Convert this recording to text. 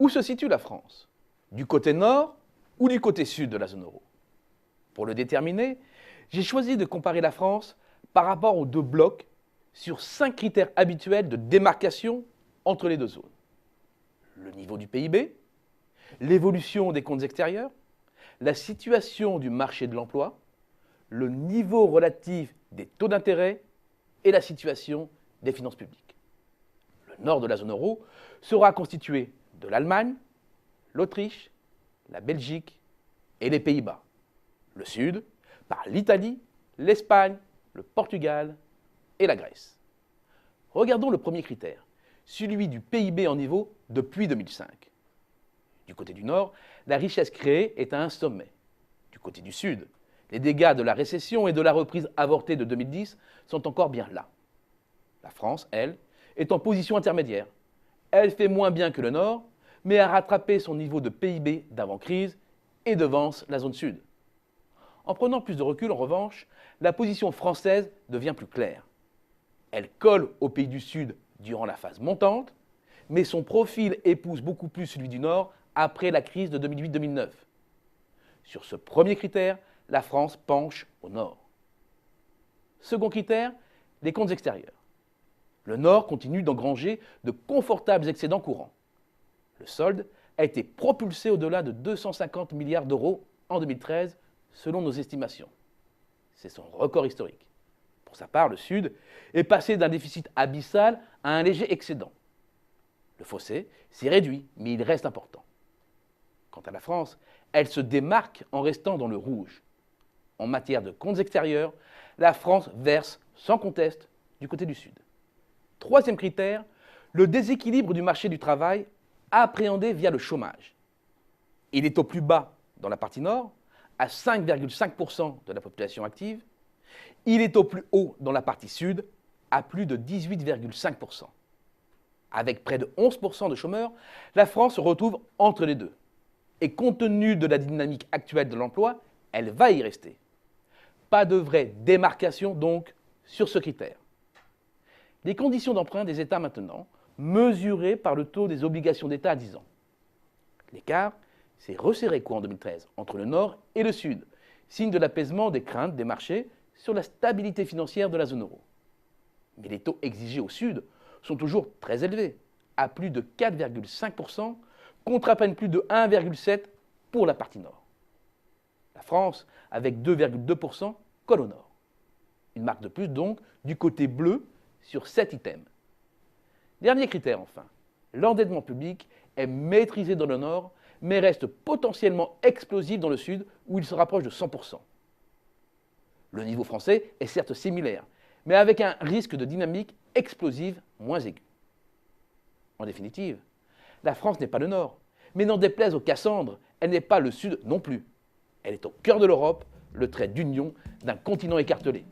Où se situe la France? Du côté nord ou du côté sud de la zone euro? Pour le déterminer, j'ai choisi de comparer la France par rapport aux deux blocs sur 5 critères habituels de démarcation entre les deux zones. Le niveau du PIB, l'évolution des comptes extérieurs, la situation du marché de l'emploi, le niveau relatif des taux d'intérêt et la situation des finances publiques. Le nord de la zone euro sera constitué de l'Allemagne, l'Autriche, la Belgique et les Pays-Bas. Le sud par l'Italie, l'Espagne, le Portugal et la Grèce. Regardons le premier critère, celui du PIB en niveau depuis 2005. Du côté du nord, la richesse créée est à un sommet. Du côté du sud, les dégâts de la récession et de la reprise avortée de 2010 sont encore bien là. La France, elle, est en position intermédiaire. Elle fait moins bien que le nord, mais a rattrapé son niveau de PIB d'avant-crise et devance la zone sud. En prenant plus de recul, en revanche, la position française devient plus claire. Elle colle aux pays du Sud durant la phase montante, mais son profil épouse beaucoup plus celui du Nord après la crise de 2008-2009. Sur ce premier critère, la France penche au Nord. Second critère, les comptes extérieurs. Le Nord continue d'engranger de confortables excédents courants. Le solde a été propulsé au-delà de 250 milliards d'euros en 2013, selon nos estimations. C'est son record historique. Pour sa part, le Sud est passé d'un déficit abyssal à un léger excédent. Le fossé s'est réduit, mais il reste important. Quant à la France, elle se démarque en restant dans le rouge. En matière de comptes extérieurs, la France verse sans conteste du côté du Sud. Troisième critère, le déséquilibre du marché du travail appréhendé via le chômage. Il est au plus bas dans la partie nord, à 5,5% de la population active. Il est au plus haut dans la partie sud, à plus de 18,5%. Avec près de 11% de chômeurs, la France se retrouve entre les deux. Et compte tenu de la dynamique actuelle de l'emploi, elle va y rester. Pas de vraie démarcation donc sur ce critère. Les conditions d'emprunt des États maintenant, mesurées par le taux des obligations d'État à 10 ans. L'écart s'est resserré courant 2013 entre le Nord et le Sud, signe de l'apaisement des craintes des marchés sur la stabilité financière de la zone euro. Mais les taux exigés au Sud sont toujours très élevés, à plus de 4,5% contre à peine plus de 1,7% pour la partie Nord. La France, avec 2,2%, colle au Nord. Une marque de plus donc du côté bleu sur 7 items. Dernier critère enfin, l'endettement public est maîtrisé dans le Nord, mais reste potentiellement explosif dans le Sud, où il se rapproche de 100%. Le niveau français est certes similaire, mais avec un risque de dynamique explosive moins aigu. En définitive, la France n'est pas le Nord, mais n'en déplaise aux Cassandres, elle n'est pas le Sud non plus. Elle est au cœur de l'Europe, le trait d'union d'un continent écartelé.